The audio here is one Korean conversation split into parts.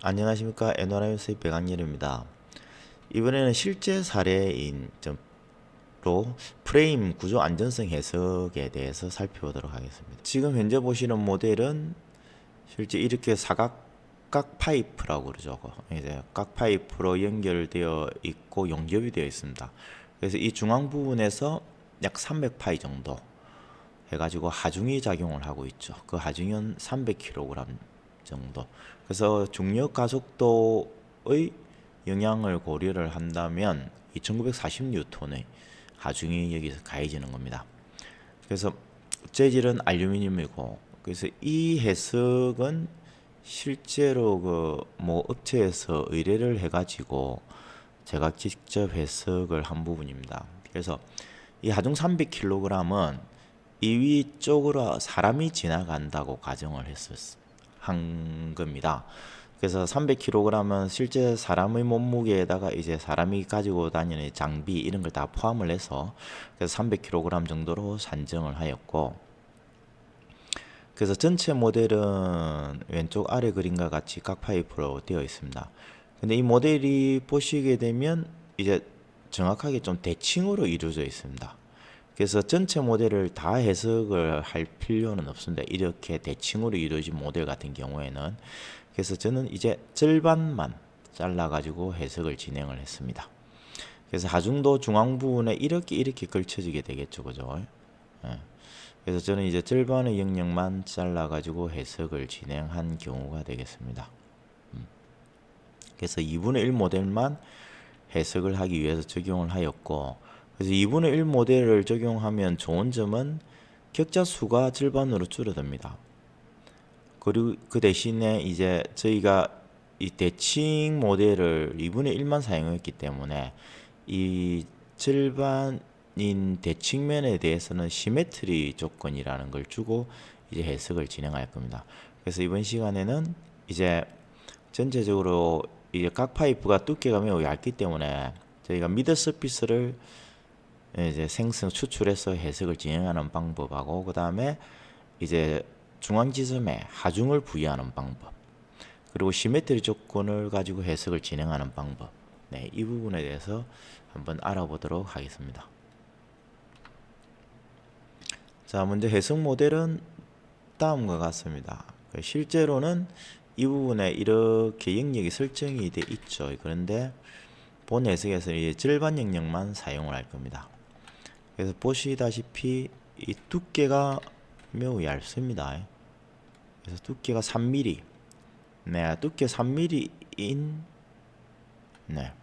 안녕하십니까. 에노라이언스의 백악렬입니다. 이번에는 실제 사례인 로 프레임 구조 안전성 해석에 대해서 살펴보도록 하겠습니다. 지금 현재 보시는 모델은 실제 이렇게 사각각 파이프라고 그러죠. 이제 각 파이프로 연결되어 있고 용접이 되어 있습니다. 그래서 이 중앙 부분에서 약 300파이 정도 해가지고 하중이 작용을 하고 있죠. 그 하중은 300kg 정도. 그래서 중력 가속도의 영향을 고려를 한다면 2940N의 하중이 여기서 가해지는 겁니다. 그래서 재질은 알루미늄이고, 그래서 이 해석은 실제로 뭐 업체에서 의뢰를 해가지고 제가 직접 해석을 한 부분입니다. 그래서 이 하중 300kg은 이 위쪽으로 사람이 지나간다고 가정을 한 겁니다. 그래서 300kg은 실제 사람의 몸무게에다가 이제 사람이 가지고 다니는 장비 이런 걸 다 포함을 해서 그래서 300kg 정도로 산정을 하였고, 그래서 전체 모델은 왼쪽 아래 그림과 같이 각 파이프로 되어 있습니다. 근데 이 모델이 보시게 되면 이제 정확하게 좀 대칭으로 이루어져 있습니다. 그래서 전체 모델을 다 해석을 할 필요는 없습니다. 이렇게 대칭으로 이루어진 모델 같은 경우에는. 그래서 저는 이제 절반만 잘라 가지고 해석을 진행을 했습니다. 그래서 하중도 중앙 부분에 이렇게 걸쳐지게 되겠죠, 그죠? 예. 그래서 저는 이제 절반의 영역만 잘라 가지고 해석을 진행한 경우가 되겠습니다. 그래서 2분의 1 모델만 해석을 하기 위해서 적용을 하였고, 그래서 2분의 1 모델을 적용하면 좋은 점은 격자 수가 절반으로 줄어듭니다. 그리고 그 대신에 이제 저희가 이 대칭 모델을 2분의 1만 사용했기 때문에 이 절반인 대칭면에 대해서는 시메트리 조건이라는 걸 주고 이제 해석을 진행할 겁니다. 그래서 이번 시간에는 이제 전체적으로 이제 각 파이프가 두께가 매우 얇기 때문에 저희가 미드 서피스를 이제 추출해서 해석을 진행하는 방법하고, 그 다음에 이제 중앙 지점에 하중을 부여하는 방법, 그리고 시메트리 조건을 가지고 해석을 진행하는 방법, 네, 이 부분에 대해서 한번 알아보도록 하겠습니다. 자, 먼저 해석 모델은 다음과 같습니다. 실제로는 이 부분에 이렇게 영역이 설정이 돼 있죠. 그런데 본 해석에서 이제 절반 영역만 사용을 할 겁니다. 그래서 보시다시피 이 두께가 매우 얇습니다. 그래서 두께가 3mm. 네, 두께 3mm인, 네,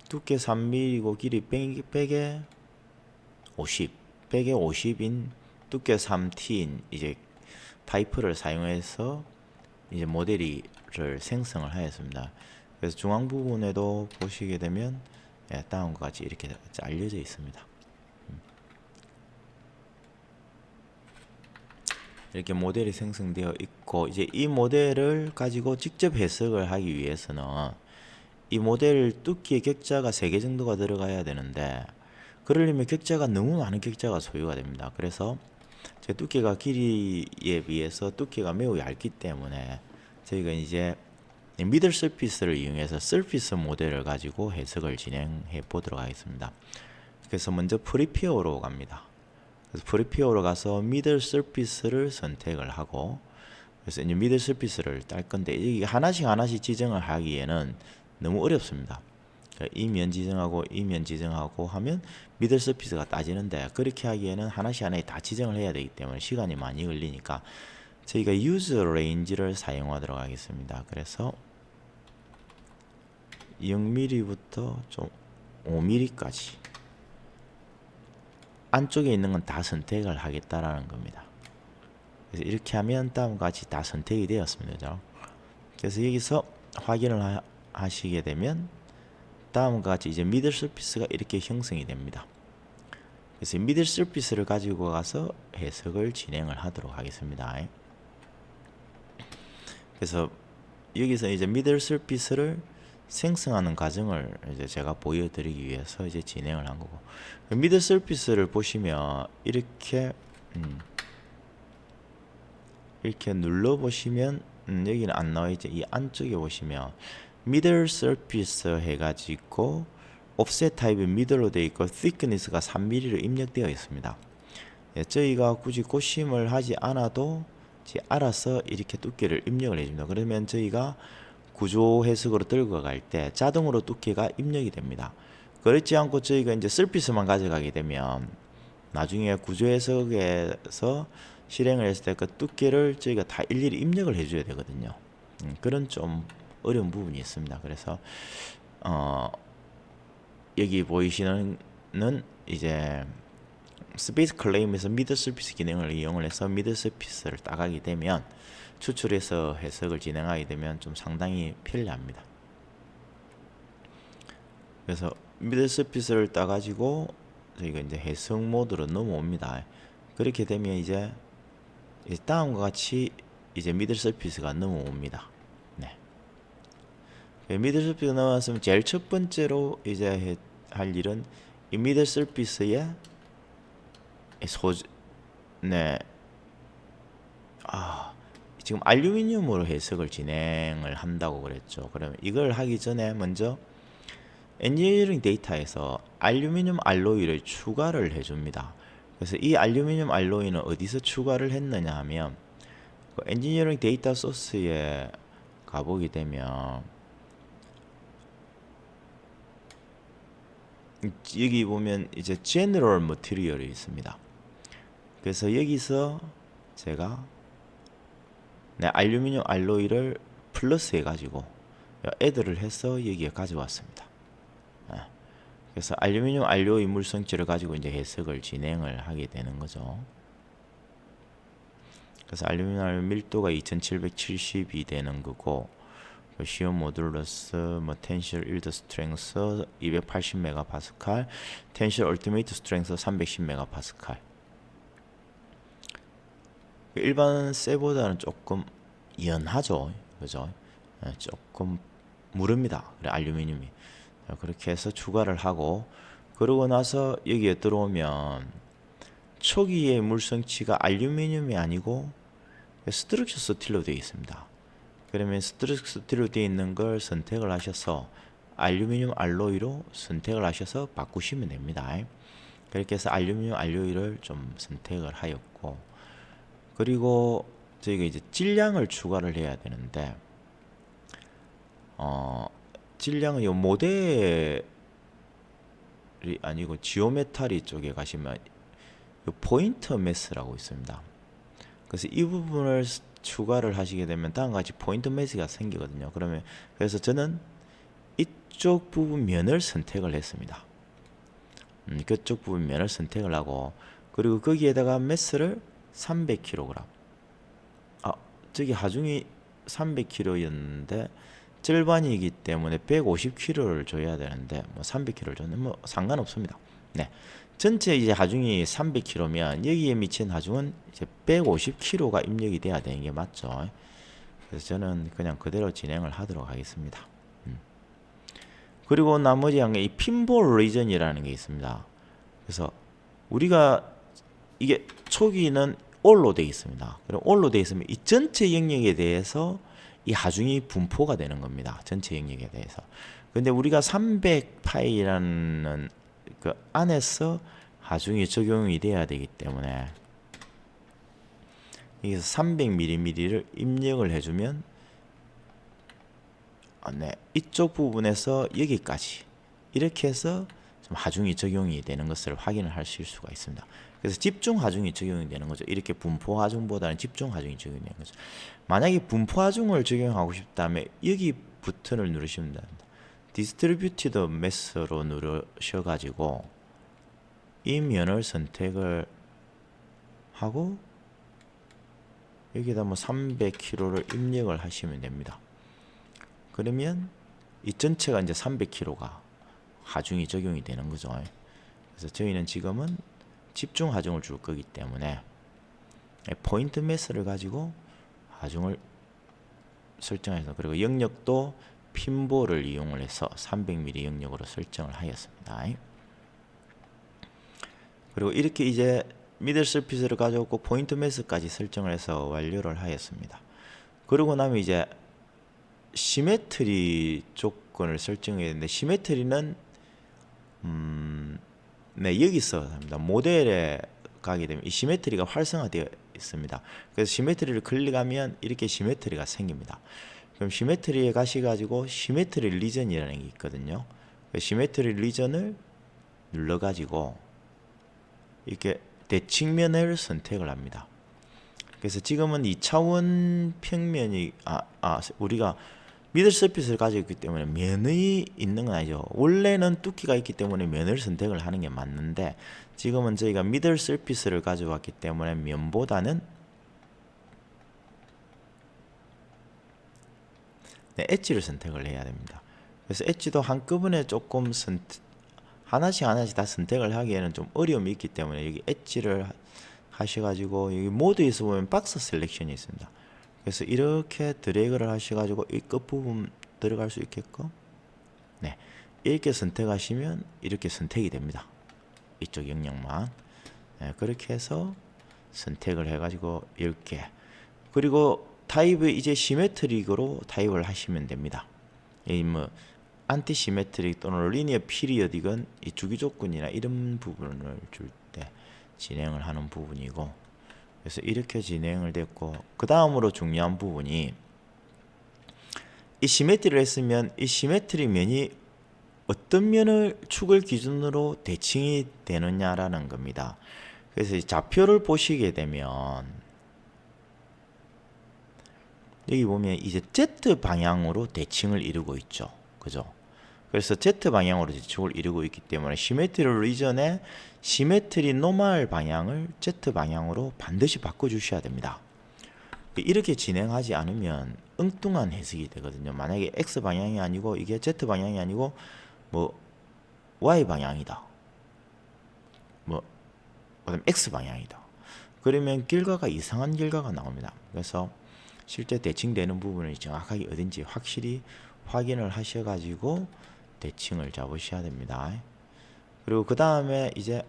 두께 3mm고 길이 100에 50, 100에 50인 두께 3T인 이제 파이프를 사용해서 이제 모델을 생성을 하였습니다. 그래서 중앙 부분에도 보시게 되면 다음과 같이 이렇게 알려져 있습니다. 이렇게 모델이 생성되어 있고, 이제 이 모델을 가지고 직접 해석을 하기 위해서는 이 모델 두께의 격자가 3개 정도가 들어가야 되는데, 그러려면 격자가 너무 많은 격자가 소요가 됩니다. 그래서 제 두께가 길이에 비해서 두께가 매우 얇기 때문에 저희가 이제 미들 서피스를 이용해서 서피스 모델을 가지고 해석을 진행해 보도록 하겠습니다. 그래서 먼저 프리피어로 갑니다. 그래서 프리피어로 가서 미들 서피스를 선택을 하고, 그래서 이제 미들 서피스를 딸 건데 이게 하나씩 지정을 하기에는 너무 어렵습니다. 이 면 지정하고 이 면 지정하고 하면 미들 서피스가 따지는데, 그렇게 하기에는 하나씩 다 지정을 해야 되기 때문에 시간이 많이 걸리니까 저희가 유즈 레인지를 사용하도록 하겠습니다. 그래서 0mm부터 좀 5mm까지 안쪽에 있는 건 다 선택을 하겠다라는 겁니다. 그래서 이렇게 하면 다음과 같이 다 선택이 되었습니다. 그죠? 그래서 여기서 확인을 하시게 되면 다음과 같이 이제 미들 서피스가 이렇게 형성이 됩니다. 그래서 미들 서피스를 가지고 가서 해석을 진행을 하도록 하겠습니다. 그래서 여기서 이제 미들 서피스를 생성하는 과정을 이제 제가 보여드리기 위해서 이제 진행을 한 거고, 미들 서피스를 보시면 이렇게 눌러 보시면 여기는 안 나와 있죠. 이 안쪽에 보시면 middle surface 해가지고 offset 타입이 middle로 되어 있고 thickness가 3mm로 입력되어 있습니다. 예, 저희가 굳이 고심을 하지 않아도 알아서 이렇게 두께를 입력을 해줍니다. 그러면 저희가 구조 해석으로 들고 갈 때 자동으로 두께가 입력이 됩니다. 그렇지 않고 저희가 이제 서피스만 가져가게 되면 나중에 구조 해석에서 실행을 했을 때 그 두께를 저희가 다 일일이 입력을 해줘야 되거든요. 그런 좀 어려운 부분이 있습니다. 그래서 여기 보이시는 이제 스페이스 클레임에서 미드 서피스 기능을 이용을 해서 미드 서피스를 따가게 되면 추출해서 해석을 진행하게 되면 좀 상당히 편리합니다. 그래서 미드 서피스를 따가지고 저희가 이제 해석 모드로 넘어옵니다. 그렇게 되면 이제 다음과 같이 이제 미드 서피스가 넘어옵니다. 네. 미드 서피스가 넘어왔으면 제일 첫 번째로 이제 할 일은 이 미드 서피스의 지금 알루미늄으로 해석을 진행을 한다고 그랬죠. 그러면 이걸 하기 전에 먼저 엔지니어링 데이터에서 알루미늄 알로이를 추가를 해줍니다. 그래서 이 알루미늄 알로이는 어디서 추가를 했느냐 하면 그 엔지니어링 데이터 소스에 가보게 되면 여기 보면 이제 제너럴 머티리얼이 있습니다. 그래서 여기서 제가 알루미늄 알로이를 플러스 해가지고 애드를 해서 여기에 가져왔습니다. 그래서 알루미늄 알로이 물성치를 가지고 이제 해석을 진행을 하게 되는 거죠. 그래서 알루미늄 알로이 밀도가 2770이 되는 거고, 시어 모듈러스 텐실 일드 스트렝스 280MPa, 텐실 얼티메이트 스트렝스 310MPa. 일반 쇠보다는 조금 연하죠, 그죠? 조금 무릅니다. 그래, 알루미늄이. 그렇게 해서 추가를 하고, 그러고 나서 여기에 들어오면 초기의 물성치가 알루미늄이 아니고 스트럭처 스틸로 되어 있습니다. 그러면 스트럭처 스틸로 되어 있는 걸 선택을 하셔서 알루미늄 알로이로 선택을 하셔서 바꾸시면 됩니다. 그렇게 해서 알루미늄 알로이를 좀 선택을 하였고, 그리고 저희가 이제 질량을 추가를 해야 되는데, 질량은 이 모델이 아니고 지오메타리 쪽에 가시면 포인터 매스라고 있습니다. 그래서 이 부분을 추가를 하시게 되면 다음과 같이 포인트 매스가 생기거든요. 그래서 저는 이쪽 부분 면을 선택을 했습니다. 그쪽 부분 면을 선택을 하고, 그리고 거기에다가 매스를 300kg. 저기 하중이 300kg였는데 절반이기 때문에 150kg를 줘야 되는데 300kg를 줬는데 상관없습니다. 네. 전체 이제 하중이 300kg면 여기에 미친 하중은 이제 150kg가 입력이 돼야 되는 게 맞죠. 그래서 저는 그냥 그대로 진행을 하도록 하겠습니다. 그리고 나머지 한 게 이 핀볼 리전이라는 게 있습니다. 그래서 우리가 이게 초기는 올로 되어 있습니다. 그럼 올로 되어 있으면 이 전체 영역에 대해서 이 하중이 분포가 되는 겁니다. 전체 영역에 대해서. 근데 우리가 300파이라는 그 안에서 하중이 적용이 돼야 되기 때문에 여기서 300mm를 입력을 해주면 이쪽 부분에서 여기까지 이렇게 해서 좀 하중이 적용이 되는 것을 확인을 하실 수가 있습니다. 그래서 집중 하중이 적용이 되는 거죠. 이렇게 분포 하중보다는 집중 하중이 적용이 되는 거죠. 만약에 분포 하중을 적용하고 싶다면 여기 버튼을 누르시면 됩니다. 디스트리뷰티드 매스로 누르셔가지고 이 면을 선택을 하고 여기다 300kg를 입력을 하시면 됩니다. 그러면 이 전체가 이제 300kg가 하중이 적용이 되는 거죠. 그래서 저희는 지금은 집중 하중을 줄 거기 때문에 포인트 매스를 가지고 하중을 설정해서, 그리고 영역도 핀볼을 이용을 해서 300mm 영역으로 설정을 하였습니다. 그리고 이렇게 이제 미들 서피스를 가져오고 포인트 매스까지 설정을 해서 완료를 하였습니다. 그러고 나면 이제 시메트리 조건을 설정해야 되는데, 시메트리는 네, 여기서 합니다. 모델에 가게 되면 이 시메트리가 활성화되어 있습니다. 그래서 시메트리를 클릭하면 이렇게 시메트리가 생깁니다. 그럼 시메트리에 가셔가지고 시메트리 리전이라는 게 있거든요. 시메트리 리전을 눌러가지고 이렇게 대칭면을 선택을 합니다. 그래서 지금은 2차원 평면이 우리가 미들 서피스를 가지고 있기 때문에 면이 있는 건 아니죠. 원래는 뚜기가 있기 때문에 면을 선택을 하는 게 맞는데, 지금은 저희가 미들 서피스를 가지고 왔기 때문에 면보다는 엣지를 선택을 해야 됩니다. 그래서 엣지도 한꺼번에 조금 하나씩 다 선택을 하기에는 좀 어려움이 있기 때문에 여기 엣지를 하셔가지고 여기 모드에서 보면 박스 셀렉션이 있습니다. 그래서 이렇게 드래그를 하셔가지고 이 끝부분 들어갈 수 있게끔, 네, 이렇게 선택하시면 이렇게 선택이 됩니다. 이쪽 영역만. 네, 그렇게 해서 선택을 해가지고 이렇게, 그리고 타입을 이제 시메트릭으로 타입을 하시면 됩니다. 이 뭐 안티 시메트릭 또는 리니어 피리어딕은 이 주기 조건이나 이런 부분을 줄 때 진행을 하는 부분이고, 그래서 이렇게 진행을 됐고, 그 다음으로 중요한 부분이 이 시메트리를 했으면 이 시메트리 면이 어떤 면을 축을 기준으로 대칭이 되느냐라는 겁니다. 그래서 이 좌표를 보시게 되면 여기 보면 이제 Z 방향으로 대칭을 이루고 있죠. 그죠? 그래서 Z 방향으로 대칭을 이루고 있기 때문에 시메트리 리전의 시메트리 노멀 방향을 Z 방향으로 반드시 바꿔주셔야 됩니다. 이렇게 진행하지 않으면 엉뚱한 해석이 되거든요. 만약에 X 방향이 아니고 이게 Z 방향이 아니고 뭐 Y 방향이다, 뭐 그다음 X 방향이다, 그러면 결과가 이상한 결과가 나옵니다. 그래서 실제 대칭되는 부분이 정확하게 어딘지 확실히 확인을 하셔가지고 대칭을 잡으셔야 됩니다. 그리고 그 다음에 이제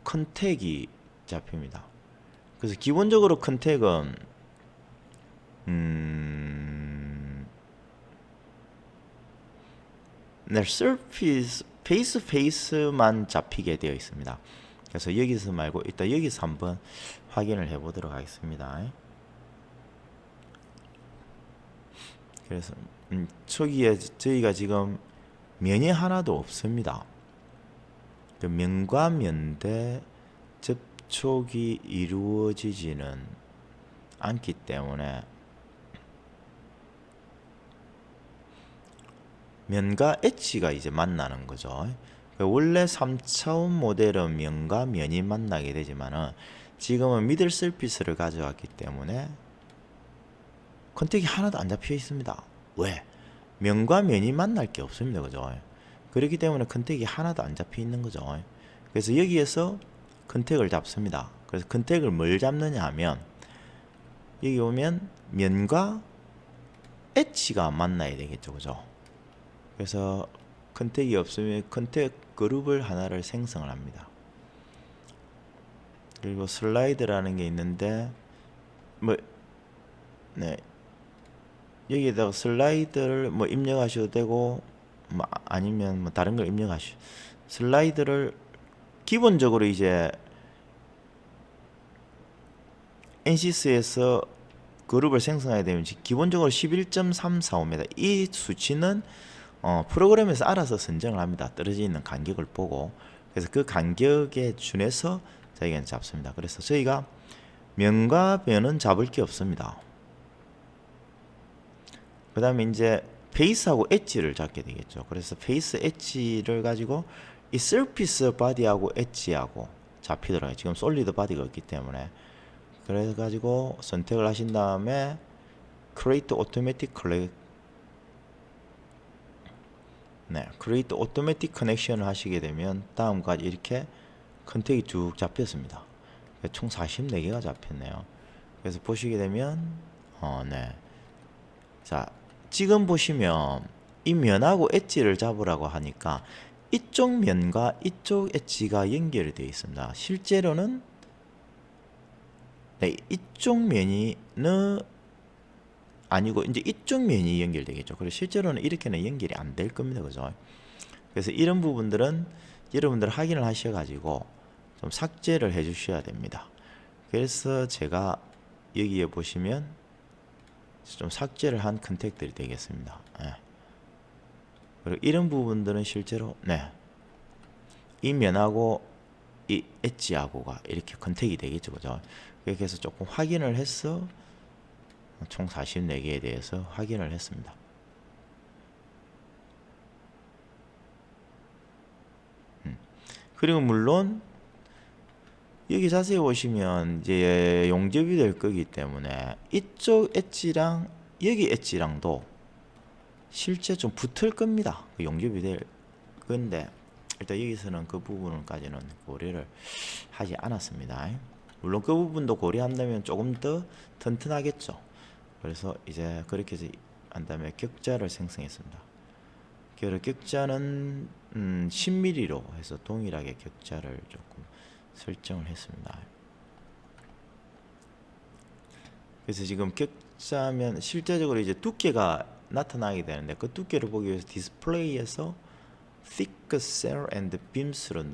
컨택이 잡힙니다. 그래서 기본적으로 컨택은 네, surface 페이스만 잡히게 되어 있습니다. 그래서 여기서 말고 일단 여기서 한번 확인을 해 보도록 하겠습니다. 그래서 초기에 저희가 지금 면이 하나도 없습니다. 그 면과 면대 접촉이 이루어지지는 않기 때문에 면과 엣지가 이제 만나는 거죠. 원래 3차원 모델은 면과 면이 만나게 되지만은 지금은 미들 서피스를 가져왔기 때문에 컨택이 하나도 안 잡혀 있습니다. 왜? 면과 면이 만날 게 없습니다. 그죠? 그렇기 때문에 컨택이 하나도 안 잡혀 있는 거죠. 그래서 여기에서 컨택을 잡습니다. 그래서 컨택을 뭘 잡느냐 하면 여기 오면 면과 엣지가 만나야 되겠죠. 그죠? 그래서 컨택이 없으면 컨택 그룹을 하나를 생성을 합니다. 그리고 슬라이드라는 게 있는데 네, 여기에다가 슬라이드를 입력하셔도 되고 아니면 다른 걸 입력하셔. 슬라이드를 기본적으로 이제 NCS에서 그룹을 생성해야 되면 기본적으로 11.345입니다. 이 수치는 프로그램에서 알아서 선정을 합니다. 떨어져 있는 간격을 보고. 그래서 그 간격에 준해서 저희가 잡습니다. 그래서 저희가 면과 면은 잡을 게 없습니다. 그 다음에 이제 페이스하고 엣지를 잡게 되겠죠. 그래서 페이스 엣지를 가지고 이 서피스 바디하고 엣지하고 잡히더라고요. 지금 솔리드 바디가 없기 때문에. 그래서 가지고 선택을 하신 다음에 Create Automatic Create Automatic Connection을 하시게 되면 다음과 이렇게 컨택이 쭉 잡혔습니다. 총 44개가 잡혔네요. 그래서 보시게 되면 네. 자, 지금 보시면 이 면하고 엣지를 잡으라고 하니까 이쪽 면과 이쪽 엣지가 연결이 되어 있습니다. 실제로는 네, 이쪽 면이 아니고 이제 이쪽 면이 연결되겠죠. 그래서 실제로는 이렇게는 연결이 안 될 겁니다. 그죠? 그래서 이런 부분들은 여러분들 확인을 하셔가지고 좀 삭제를 해 주셔야 됩니다. 그래서 제가 여기에 보시면 좀 삭제를 한 컨택들이 되겠습니다. 네. 그리고 이런 부분들은 실제로 이 면하고 이 엣지하고가 이렇게 컨택이 되겠죠. 그죠? 그래서 조금 확인을 해서 총 44개에 대해서 확인을 했습니다. 그리고 물론 여기 자세히 보시면 이제 용접이 될 거기 때문에 이쪽 엣지랑 여기 엣지랑도 실제 좀 붙을 겁니다. 용접이 될 건데 일단 여기서는 그 부분까지는 고려를 하지 않았습니다. 물론 그 부분도 고려한다면 조금 더 튼튼하겠죠. 그래서 이제 그렇게 한 다음에 격자를 생성했습니다. 격자는 10mm로 해서 동일하게 격자를 조금 설정을 했습니다. 그래서 지금 격자면 실제적으로 이제 두께가 나타나게 되는데 그 두께를 보기 위해서 디스플레이에서 thick cell and beams로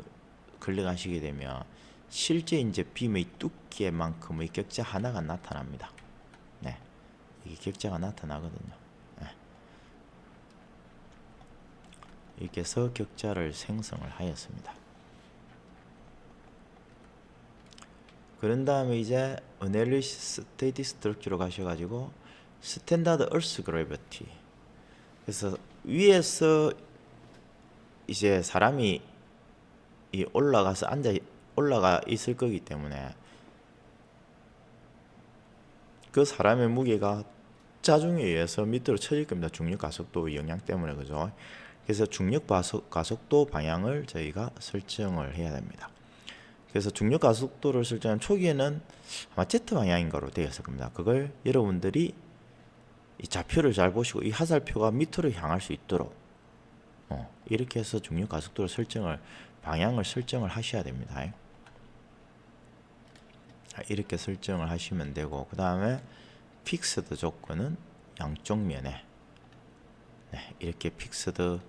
클릭하시게 되면 실제 이제 빔의 두께만큼의 격자 하나가 나타납니다. 네, 이게 격자가 나타나거든요. 네. 이렇게 해서 격자를 생성을 하였습니다. 그런 다음에 이제 Analysis Static Structure로 가셔가지고 Standard Earth Gravity. 그래서 위에서 이제 사람이 올라가서 올라가 있을 거기 때문에 그 사람의 무게가 자중에 의해서 밑으로 쳐질 겁니다. 중력 가속도 영향 때문에. 그죠? 그래서 중력 가속도 방향을 저희가 설정을 해야 됩니다. 그래서 중력 가속도를 설정한 초기에는 아마 Z 방향인 거로 되어 있을 겁니다. 그걸 여러분들이 이 좌표를 잘 보시고 이 화살표가 밑으로 향할 수 있도록 이렇게 해서 중력 가속도를 방향을 설정을 하셔야 됩니다. 이렇게 설정을 하시면 되고, 그 다음에 픽스드 조건은 양쪽 면에 이렇게 픽스드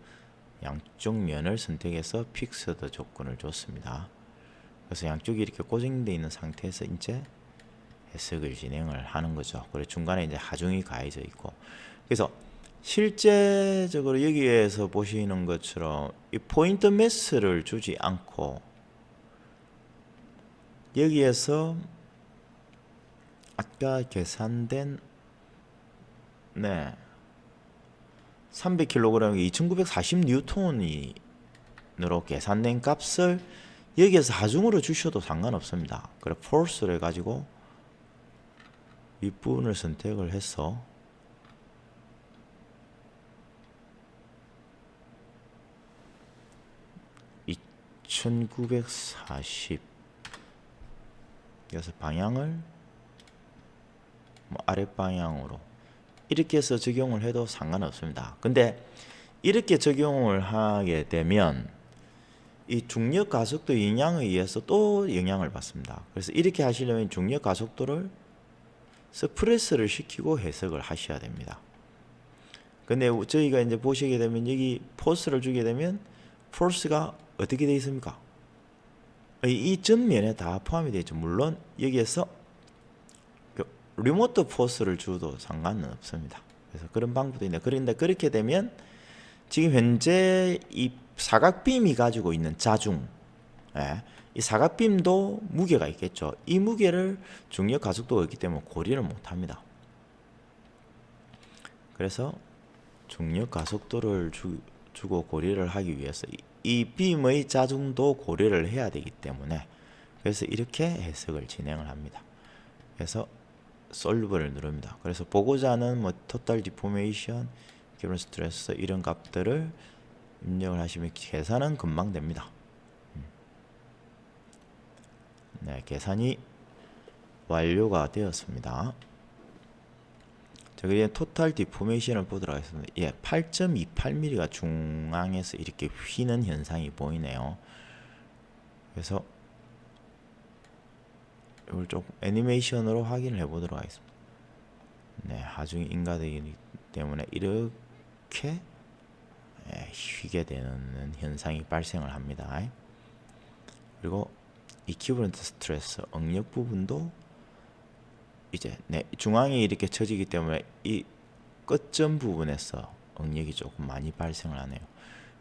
양쪽 면을 선택해서 픽스드 조건을 줬습니다. 그래서 양쪽이 이렇게 고정되어 있는 상태에서 이제 해석을 진행을 하는 거죠. 그리고 중간에 이제 하중이 가해져 있고, 그래서 실제적으로 여기에서 보시는 것처럼 이 포인트 매스를 주지 않고 여기에서 아까 계산된 300kg이 2940N으로 계산된 값을 여기에서 하중으로 주셔도 상관없습니다. 그래 force를 해가지고 윗부분을 선택을 해서 2940 여기서 방향을 아랫방향으로 이렇게 해서 적용을 해도 상관없습니다. 근데 이렇게 적용을 하게 되면 이 중력 가속도 영향에 의해서 또 영향을 받습니다. 그래서 이렇게 하시려면 중력 가속도를 스프레스를 시키고 해석을 하셔야 됩니다. 근데 저희가 이제 보시게 되면 여기 포스를 주게 되면 포스가 어떻게 되어 있습니까? 이 전면에 다 포함이 되어 있죠. 물론 여기에서 리모트 포스를 줘도 상관은 없습니다. 그래서 그런 방법도 있는데, 그런데 그렇게 되면 지금 현재 이 사각빔이 가지고 있는 자중, 이 사각빔도 무게가 있겠죠. 이 무게를 중력 가속도가 있기 때문에 고려를 못합니다. 그래서 중력 가속도를 주고 고려를 하기 위해서 이 빔의 자중도 고려를 해야 되기 때문에, 그래서 이렇게 해석을 진행을 합니다. 그래서 솔브를 누릅니다. 그래서 보고자 하는 토탈 디포메이션, 기본 스트레스 이런 값들을 입력을 하시면 계산은 금방 됩니다. 계산이 완료가 되었습니다. 저기 토탈 디포메이션을 보도록 하겠습니다. 8.28mm가 중앙에서 이렇게 휘는 현상이 보이네요. 그래서 이걸 좀 애니메이션으로 확인을 해보도록 하겠습니다. 네, 하중이 인가되기 때문에 이렇게 휘게 되는 현상이 발생을 합니다. 그리고 이퀴버런트 스트레스 응력 부분도 이제 중앙이 이렇게 처지기 때문에 이 끝점 부분에서 응력이 조금 많이 발생을 하네요.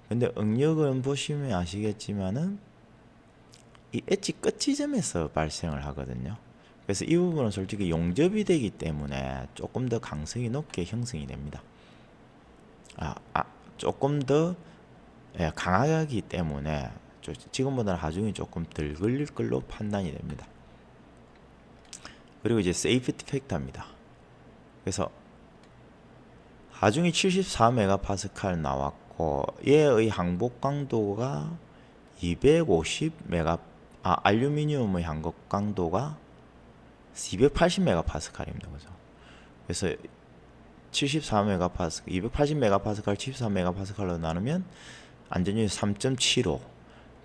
근데 응력은 보시면 아시겠지만은 이 엣지 끝 지점에서 발생을 하거든요. 그래서 이 부분은 솔직히 용접이 되기 때문에 조금 더 강성이 높게 형성이 됩니다. 조금 더 강하기 때문에 지금보다는 하중이 조금 덜 걸릴 걸로 판단이 됩니다. 그리고 이제 세이프티 팩터입니다. 그래서 하중이 74메가파스칼 나왔고 얘의 항복 강도가 250메가 알루미늄의 항복 강도가 280메가파스칼입니다. 그죠? 그래서 74메가파스칼, 280메가파스칼, 74메가파스칼로 나누면 안전율이 3.75.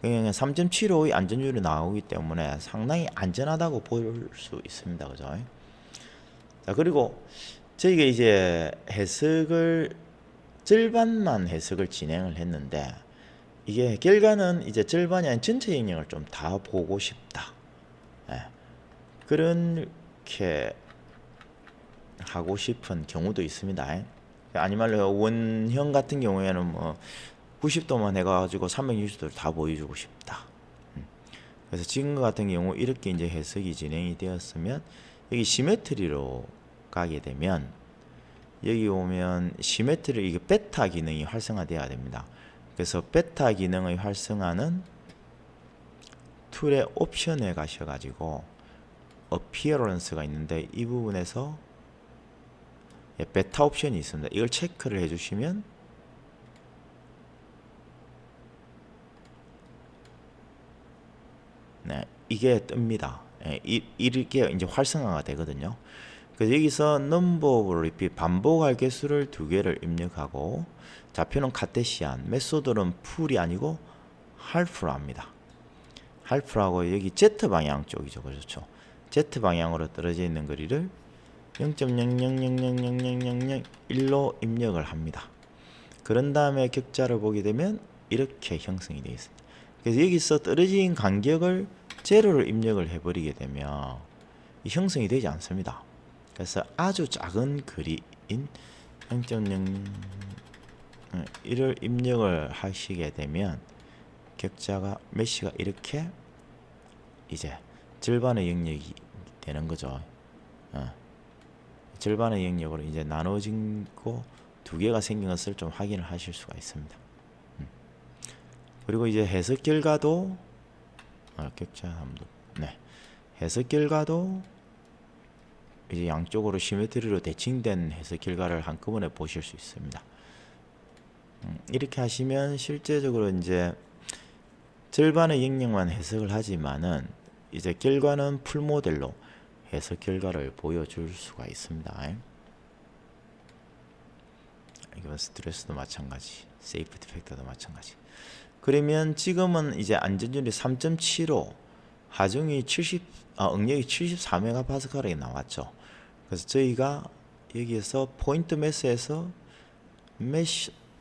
그냥 3.75의 안전율이 나오기 때문에 상당히 안전하다고 볼 수 있습니다. 그죠? 자, 그리고 저희가 이제 절반만 해석을 진행을 했는데, 이게 결과는 이제 절반이 아닌 전체 영역을 좀 다 보고 싶다. 그렇게 하고 싶은 경우도 있습니다. 아니말로 원형 같은 경우에는 뭐 90도만 해가지고 360도를 다 보여주고 싶다. 그래서 지금 같은 경우 이렇게 이제 해석이 진행이 되었으면 여기 시메트리로 가게 되면 여기 오면 시메트리 이게 베타 기능이 활성화되어야 됩니다. 그래서 베타 기능의 활성화는 툴의 옵션에 가셔가지고 어피어런스가 있는데 이 부분에서 베타 옵션이 있습니다. 이걸 체크를 해주시면 이게 뜹니다. 이렇게 이제 활성화가 되거든요. 그래서 여기서 넘버 오브 리핏 반복할 개수를 2개를 입력하고 좌표는 카테시안, 메소드는 풀이 아니고 할프로 합니다. 할프라고 여기 Z 방향 쪽이죠. 그렇죠. Z 방향으로 떨어져 있는 거리를 0.00000001로 입력을 합니다. 그런 다음에 격자를 보게 되면 이렇게 형성이 되어 있습니다. 그래서 여기서 떨어진 간격을 제로를 입력을 해버리게 되면 형성이 되지 않습니다. 그래서 아주 작은 거리인 0.01을 입력을 하시게 되면 격자가 메시가 이렇게 이제 절반의 영역이 되는 거죠. 절반의 영역으로 이제 나눠지고 2개가 생긴 것을 좀 확인을 하실 수가 있습니다. 그리고 이제 해석 결과도 해석 결과도 이제 양쪽으로 시메트리로 대칭된 해석 결과를 한꺼번에 보실 수 있습니다. 이렇게 하시면 실제적으로 이제 절반의 영역만 해석을 하지만은 이제 결과는 풀 모델로 해석 결과를 보여줄 수가 있습니다. 이건 스트레스도 마찬가지, 세이프티 팩터도 마찬가지. 그러면 지금은 이제 안전율이 3.75, 하중이 응력이 74메가파스칼이 나왔죠. 그래서 저희가 여기에서 포인트 매스에서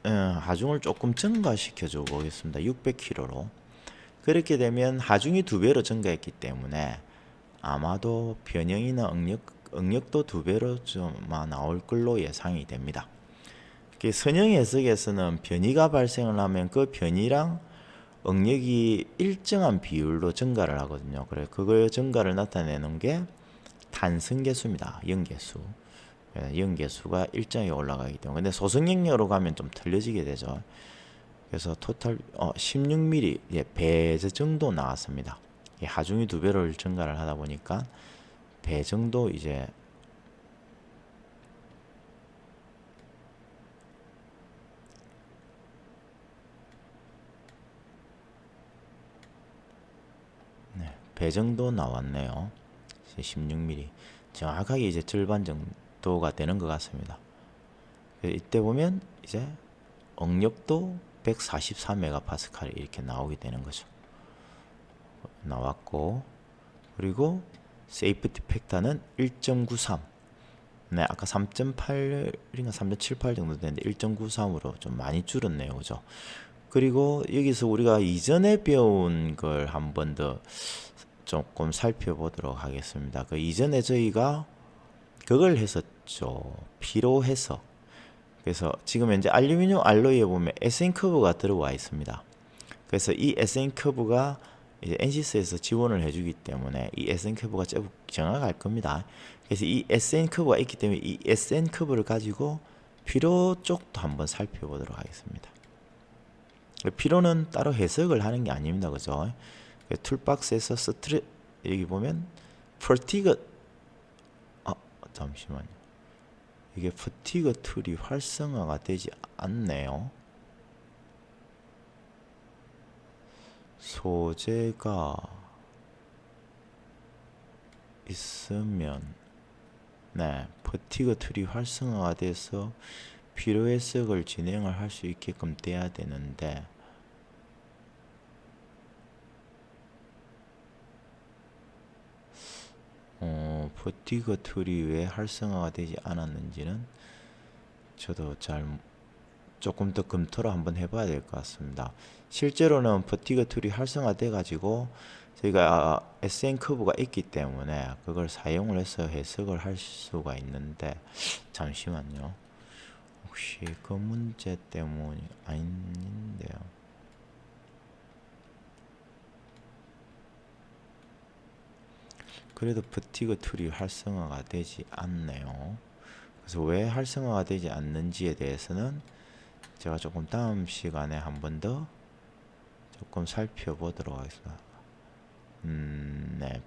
하중을 조금 증가시켜 줘 보겠습니다. 600kg로. 그렇게 되면 하중이 2배로 증가했기 때문에 아마도 변형이나 응력도 2배로 좀 나올 걸로 예상이 됩니다. 선형 해석에서는 변이가 발생을 하면 그 변이랑 응력이 일정한 비율로 증가를 하거든요. 그래 그걸 증가를 나타내는 게 탄성계수입니다. 영계수. 영계수가 일정하게 올라가기 때문에. 근데 소성 영역으로 가면 좀 틀려지게 되죠. 그래서 토탈 16mm 배 정도 나왔습니다. 하중이 2배를 증가를 하다 보니까 배 정도 이제 배 정도 나왔네요. 16mm 정확하게 이제 절반 정도가 되는 것 같습니다. 이때 보면 이제 응력도 144메가파스칼 이렇게 나오게 되는 거죠. 나왔고, 그리고 세이프티 팩터는 1.93. 네, 아까 3.8인가 3.78 정도 되는데 1.93으로 좀 많이 줄었네요. 그죠? 그리고 여기서 우리가 이전에 배운 걸 한 번 더 조금 살펴보도록 하겠습니다. 그 이전에 저희가 그걸 했었죠. 피로 해석. 그래서 지금 현재 알루미늄 알로이에 보면 SN 커브가 들어와 있습니다. 그래서 이 SN 커브가 이제 NCS에서 지원을 해주기 때문에 이 SN 커브가 정확할 겁니다. 그래서 이 SN 커브가 있기 때문에 이 SN 커브를 가지고 피로 쪽도 한번 살펴보도록 하겠습니다. 피로는 따로 해석을 하는 게 아닙니다. 그죠? 툴박스에서 여기 보면 퍼티그 잠시만요. 이게 퍼티그 툴이 활성화가 되지 않네요. 소재가 있으면 네, 퍼티그 툴이 활성화가 돼서 피로 해석을 진행을 할 수 있게끔 돼야 되는데 퍼티그 툴이 왜 활성화가 되지 않았는지는 저도 조금 더 검토를 한번 해봐야 될 것 같습니다. 실제로는 퍼티그 툴이 활성화돼 가지고 저희가 SN 커브가 있기 때문에 그걸 사용을 해서 해석을 할 수가 있는데 잠시만요. 혹시 그 문제 때문이 아닌데요. 그래도 퍼티그 툴이 활성화가 되지 않네요. 그래서 왜 활성화가 되지 않는지에 대해서는 제가 조금 다음 시간에 한 번 더 조금 살펴보도록 하겠습니다. 네.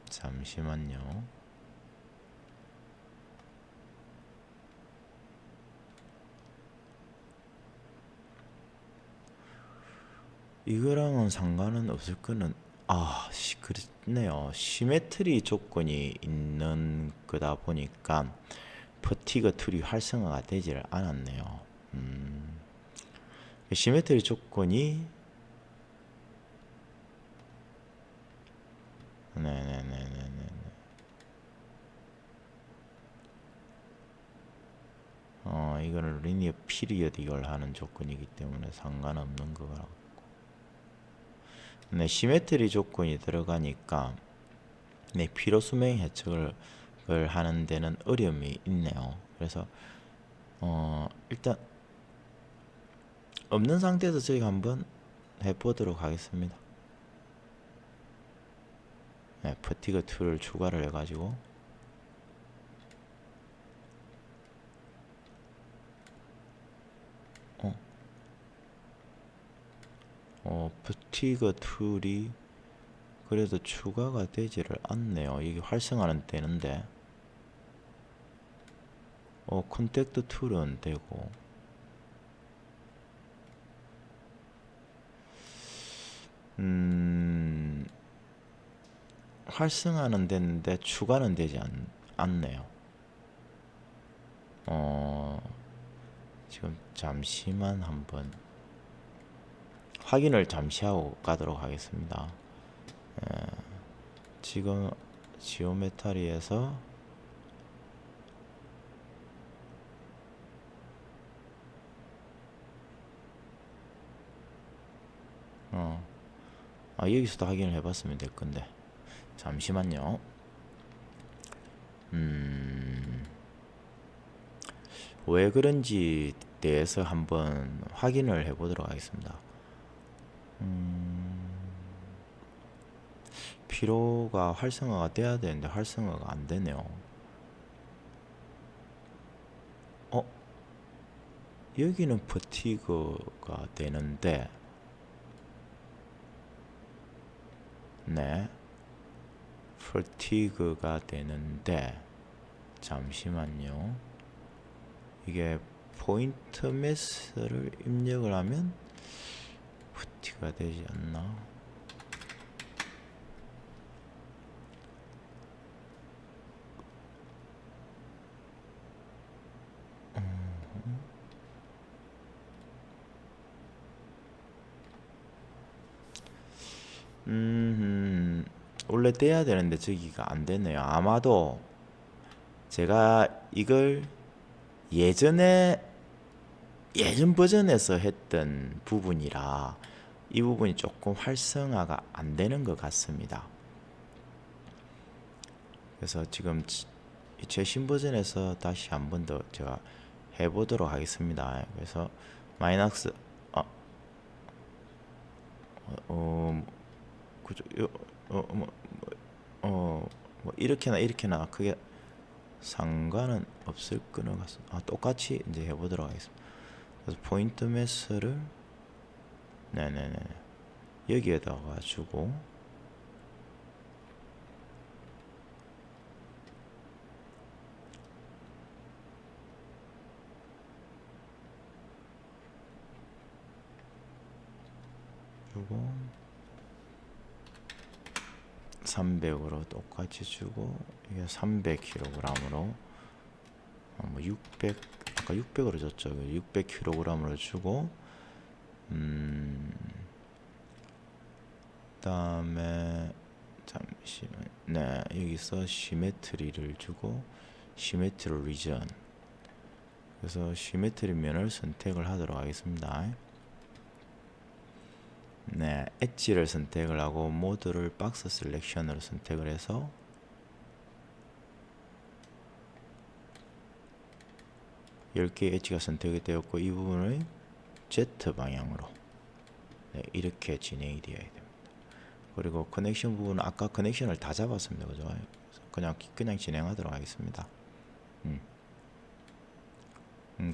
잠시만요. 이거랑은 상관은 없을 거는 그렇네요. 시메트리 조건이 있는 거다 보니까 퍼티그 툴이 활성화가 되지를 않았네요. 시메트리 조건이 네네네네네. 이거는 리니어 피리어드 이걸 하는 조건이기 때문에 상관없는 거 같고. 네, 시메트리 조건이 들어가니까 네, 피로 수명 해석을 하는 데는 어려움이 있네요. 그래서 일단 없는 상태에서 저희가 한번 해보도록 하겠습니다. 네, 퍼티그 툴을 추가를 해가지고 퍼티그 툴이 그래도 추가가 되지를 않네요. 이게 활성화는 되는데 컨택트 툴은 되고 활성화는 됐는데 추가는 되지 않네요. 지금 잠시만 한번 확인을 잠시 하고 가도록 하겠습니다. 지금 지오메타리에서 여기서도 확인을 해봤으면 될 건데 잠시만요. 왜 그런지 대해서 한번 확인을 해보도록 하겠습니다. 피로가 활성화가 돼야 되는데 활성화가 안 되네요. 여기는 퍼티그가 되는데 네, 퍼티그가 되는데 잠시만요. 이게 포인트 매스를 입력을 하면 퍼티그가 되지 않나? 원래 떼야 되는데 저기가 안 되네요. 아마도 제가 이걸 예전 버전에서 했던 부분이라 이 부분이 조금 활성화가 안 되는 것 같습니다. 그래서 지금 이 최신 버전에서 다시 한 번 더 제가 해보도록 하겠습니다. 그래서 마이너스 그죠? 뭐 이렇게나 크게 상관은 없을 거는 같습니다. 똑같이 이제 해보도록 하겠습니다. 그래서 포인트 매스를 네네네 여기에다가 주고 주고 300으로 똑같이 주고 이게 300kg으로 뭐 600 아까 600으로 줬죠. 600kg으로 주고 그다음에 잠시만 네 여기서 시메트리를 주고 시메트리 리전 그래서 시메트리 면을 선택을 하도록 하겠습니다. 네, 엣지를 선택을 하고 모드를 박스 셀렉션으로 선택을 해서 (10개의) 엣지가 선택이 되었고 이 부분을 Z 방향으로 네, 이렇게 진행이 되어야 됩니다. 그리고 커넥션 부분은 아까 커넥션을 다 잡았습니다. 그죠? 그냥 진행하도록 하겠습니다.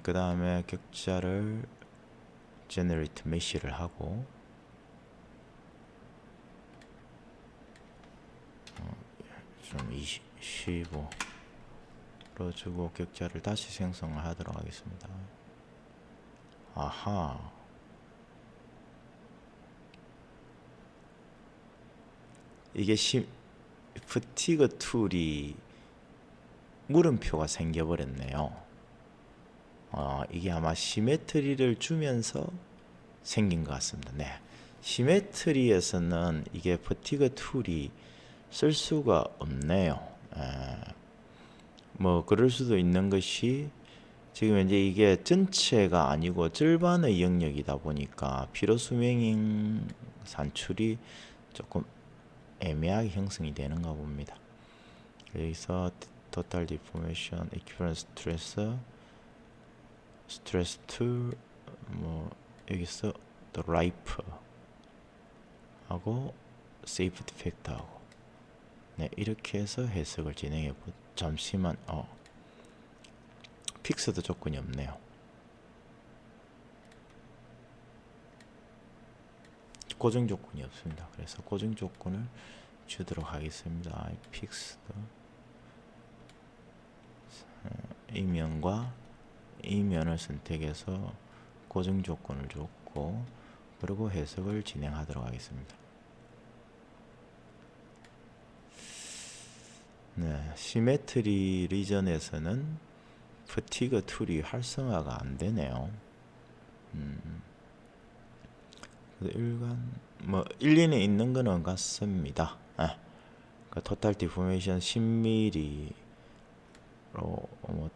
그 다음에 격자를 generate mesh를 하고 좀 15로 주고 격자를 다시 생성을 하도록 하겠습니다. 아하 이게 프티그 툴이 물음표가 생겨버렸네요. 이게 아마 시메트리를 주면서 생긴 것 같습니다. 네, 시메트리에서는 이게 프티그 툴이 쓸 수가 없네요. 뭐 그럴 수도 있는 것이 지금 이제 이게 전체가 아니고 절반의 영역이다 보니까 피로 수명인 산출이 조금 애매하게 형성이 되는가 봅니다. 여기서 total deformation, equivalent stress to 뭐 여기서 the ripe 하고 safety factor 하고 네 이렇게 해서 해석을 진행해 보. 잠시만 픽스드 조건이 없네요. 고정 조건이 없습니다. 그래서 고정 조건을 주도록 하겠습니다. 픽스드 이 면과 이 면을 선택해서 고정 조건을 줬고 그리고 해석을 진행하도록 하겠습니다. 네, 시메트리 리전에서는 프티그 툴이 활성화가 안 되네요. 일간 뭐 일리는 있는 거는 같습니다. 토탈 디포메이션 10mm로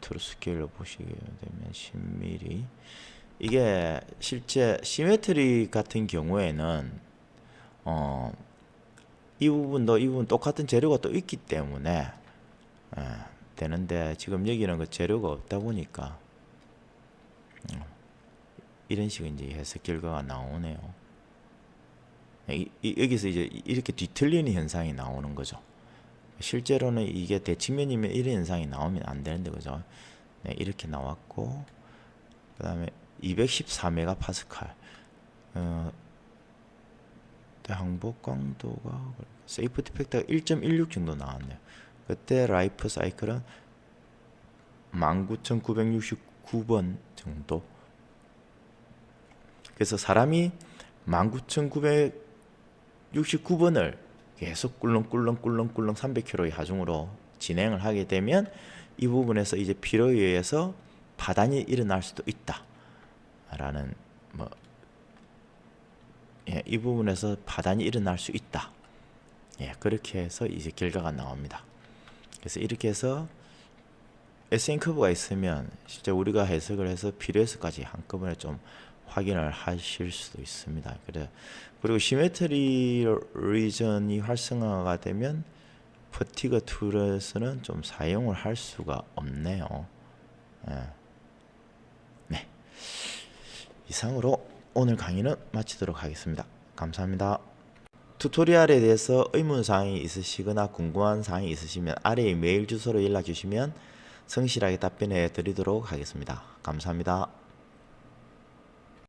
트루 스케일로 보시게 되면 10mm 이게 실제 시메트리 같은 경우에는 이 부분 똑같은 재료가 또 있기 때문에 되는데 지금 여기는 그 재료가 없다 보니까 이런 식의 이제 해석 결과가 나오네요. 여기서 이제 이렇게 뒤틀리는 현상이 나오는 거죠. 실제로는 이게 대칭면이면 이런 현상이 나오면 안 되는데 그죠? 네, 이렇게 나왔고 그 다음에 214메가파스칼 항복 강도가 세이프티 팩터가 1.16 정도 나왔네요. 그때 라이프 사이클은 19,969번 정도. 그래서 사람이 19,969번을 계속 꿀렁꿀렁 300km의 하중으로 진행을 하게 되면 이 부분에서 이제 피로에 의해서 파단이 일어날 수도 있다 라는 이 부분에서 파단이 일어날 수 있다 예, 그렇게 해서 이제 결과가 나옵니다. 그래서 이렇게 해서 SN 커브가 있으면 실제 우리가 해석을 해서 필요해서까지 한꺼번에 좀 확인을 하실 수도 있습니다. 그리고 시메트리 리전이 활성화가 되면 퍼티그 툴에서는 좀 사용을 할 수가 없네요. 예. 네, 이상으로 오늘 강의는 마치도록 하겠습니다. 감사합니다. 튜토리얼에 대해서 의문사항이 있으시거나 궁금한 사항이 있으시면 아래의 메일 주소로 연락 주시면 성실하게 답변해 드리도록 하겠습니다. 감사합니다.